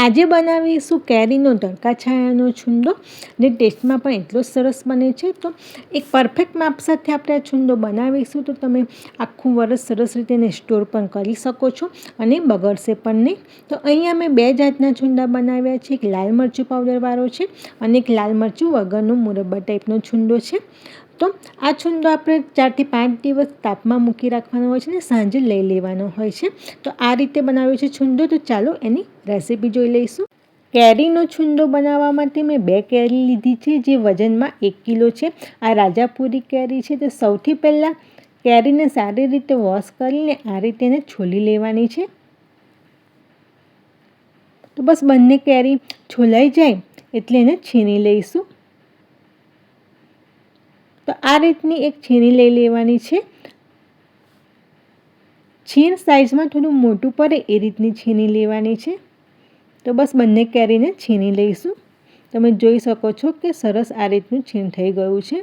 આજે બનાવીશું કેરીનો તડકા છાયાનો છુંદો, જે ટેસ્ટમાં પણ એટલો જ સરસ બને છે. તો એક પરફેક્ટ માપ સાથે આપણે આ છુંદો બનાવીશું તો તમે આખું વરસ સરસ રીતે એને સ્ટોર પણ કરી શકો છો અને બગડશે પણ નહીં. તો અહીંયા મેં 2 જાતના છુંદા બનાવ્યા છે. એક લાલ મરચું પાવડરવાળો છે અને એક લાલ મરચું વગરનો મુરબ્બા ટાઈપનો છુંદો છે. તો આ છુંદો આપણે 4 થી 5 દિવસ તાપમાં મૂકી રાખવાનો હોય છે ને સાંજે લઈ લેવાનો હોય છે. તો આ રીતે બનાવ્યો છે છુંદો. તો ચાલો એની રેસીપી જોઈ લઈશું. કેરીનો છુંદો બનાવવા માટે મેં 2 કેરી લીધી છે, જે વજનમાં 1 કિલો છે. આ રાજાપુરી કેરી છે. તો સૌથી પહેલાં કેરીને સારી રીતે વોશ કરીને આ રીતે એને છોલી લેવાની છે. તો બસ બંને કેરી છોલાઈ જાય એટલે એને છીણી લઈશું. તો આ રીતની એક છીણી લઈ લેવાની છે. છીણ સાઈઝમાં થોડું મોટું પડે એ રીતની છીણી લેવાની છે. તો બસ બંને કેરીને છીણી લઈશું. તમે જોઈ શકો છો કે સરસ આ રીતનું છીણ થઈ ગયું છે.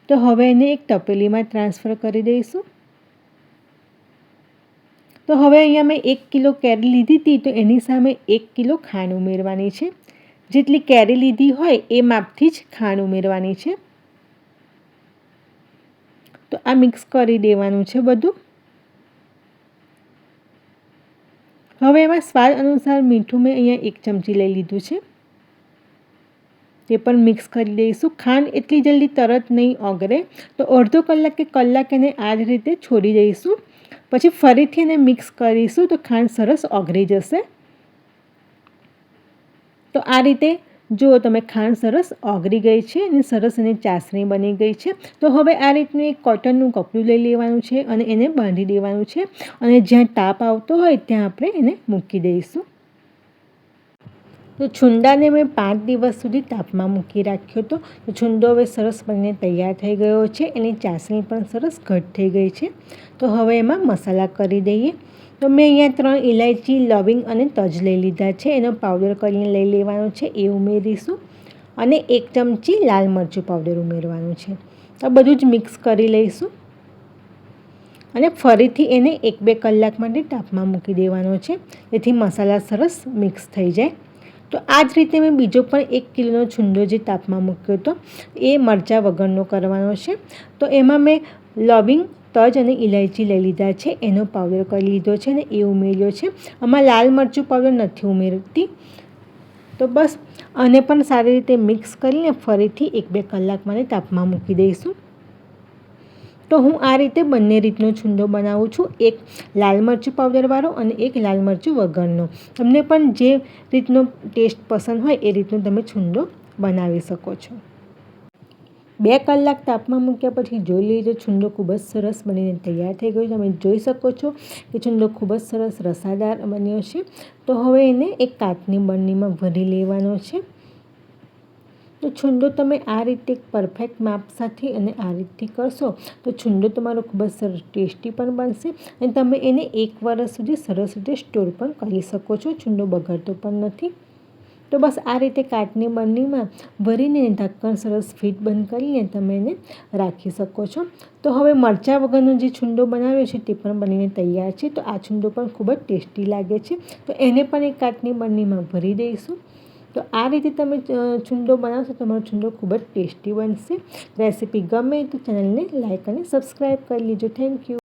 તો હવે એને એક તપેલીમાં ટ્રાન્સફર કરી દઈશું. તો હવે અહીંયા મેં 1 કિલો કેરી લીધી હતી, તો એની સામે 1 કિલો ખાંડ ઉમેરવાની છે. જેટલી કેરી લીધી હોય એ માપથી જ ખાંડ ઉમેરવાની છે. તો આ મિક્સ કરી દેવાનું છે બધું. હવે એમાં સ્વાદ અનુસાર મીઠું મેં અહીંયા 1 ચમચી લઈ લીધું છે. તે પણ મિક્સ કરી દઈશું. ખાંડ એટલી જલ્દી તરત નહીં ઓગળે, તો અડધો કલાક કે કલાક એને આ જ રીતે છોડી દઈશું. પછી ફરીથી એને મિક્સ કરીશું તો ખાંડ સરસ ઓગળી જશે. તો આ રીતે જો તમે ખાંડ સરસ ઓગળી ગઈ છે અને સરસ એની ચાસણી બની ગઈ છે. તો હવે આ રીતનું એક કોટનનું કપડું લઈ લેવાનું છે અને એને બાંધી દેવાનું છે અને જ્યાં તાપ આવતો હોય ત્યાં આપણે એને મૂકી દઈશું. તો છુંદાને મેં 5 દિવસ સુધી તાપમાં મૂકી રાખ્યો હતો. તો છુંદો હવે સરસ બનીને તૈયાર થઈ ગયો છે. એની ચાસણી પણ સરસ ઘટ થઈ ગઈ છે. તો હવે એમાં મસાલા કરી દઈએ. તો મેં અહીંયા 3 ઇલાયચી, લવિંગ અને તજ લઈ લીધા છે. એનો પાવડર કરીને લઈ લેવાનો છે, એ ઉમેરીશું. અને 1 ચમચી લાલ મરચું પાવડર ઉમેરવાનું છે. તો બધું જ મિક્સ કરી લઈશું અને ફરીથી એને 1-2 કલાક માટે તાપમાં મૂકી દેવાનો છે, જેથી મસાલા સરસ મિક્સ થઈ જાય. તો આ જ રીતે મેં બીજો પણ 1 કિલોનો છુંદો જે તાપમાં મૂક્યો હતો એ મરચાં વગરનો કરવાનો છે. તો એમાં મેં લવિંગ, તજ અને ઇલાયચી લઈ લીધા છે. એનો પાવડર કરી લીધો છે અને એ ઉમેર્યો છે. આમાં લાલ મરચું પાવડર નથી ઉમેરતી. તો બસ આને પણ સારી રીતે મિક્સ કરીને ફરીથી 1-2 કલાક માટે તાપમાં મૂકી દઈશું. તો હું આ રીતે બંને રીતનો છુંદો બનાવું છું, એક લાલ મરચું પાવડરવાળો અને એક લાલ મરચું વગરનો. તમને પણ જે રીતનો ટેસ્ટ પસંદ હોય એ રીતનો તમે છુંદો બનાવી શકો છો. 2 કલાક તાપમાં મૂક્યા પછી જોઈ લીધો છુંદો ખૂબ જ સરસ બનીને તૈયાર થઈ ગયો. તમે જોઈ શકો છો કે છુંદો ખૂબ જ સરસ રસાદાર બન્યો છે. તો હવે એને એક કાચની બરણીમાં ભરી લેવાનો છે. તો છુંદો તમે આ રીતે પરફેક્ટ માપ સાથે અને આ રીતથી કરશો તો છુંદો તમારો ખૂબ જ સરસ ટેસ્ટી પણ બનશે અને તમે એને 1 વર્ષ સુધી સરસ રીતે સ્ટોર પણ કરી શકો છો. છુંદો બગડતો પણ નથી. તો બસ આ રીતે કાચની બરણીમાં ભરીને ઢક્કણ સરસ ફિટ બંધ કરીને તમે એને રાખી શકો છો. તો હવે મરચાં વગરનો જે છુંદો બનાવ્યો છે તે પણ બનીને તૈયાર છે. તો આ છુંદો પણ ખૂબ જ ટેસ્ટી લાગે છે. તો એને પણ એક કાચની બરણીમાં ભરી દઈશું. તો આ રીતે તમે છુંદો બનાવશો તો તમારો છુંદો ખૂબ જ ટેસ્ટી બનશે. રેસીપી ગમે તો ચેનલને લાઈક અને સબસ્ક્રાઈબ કરી લેજો. Thank you.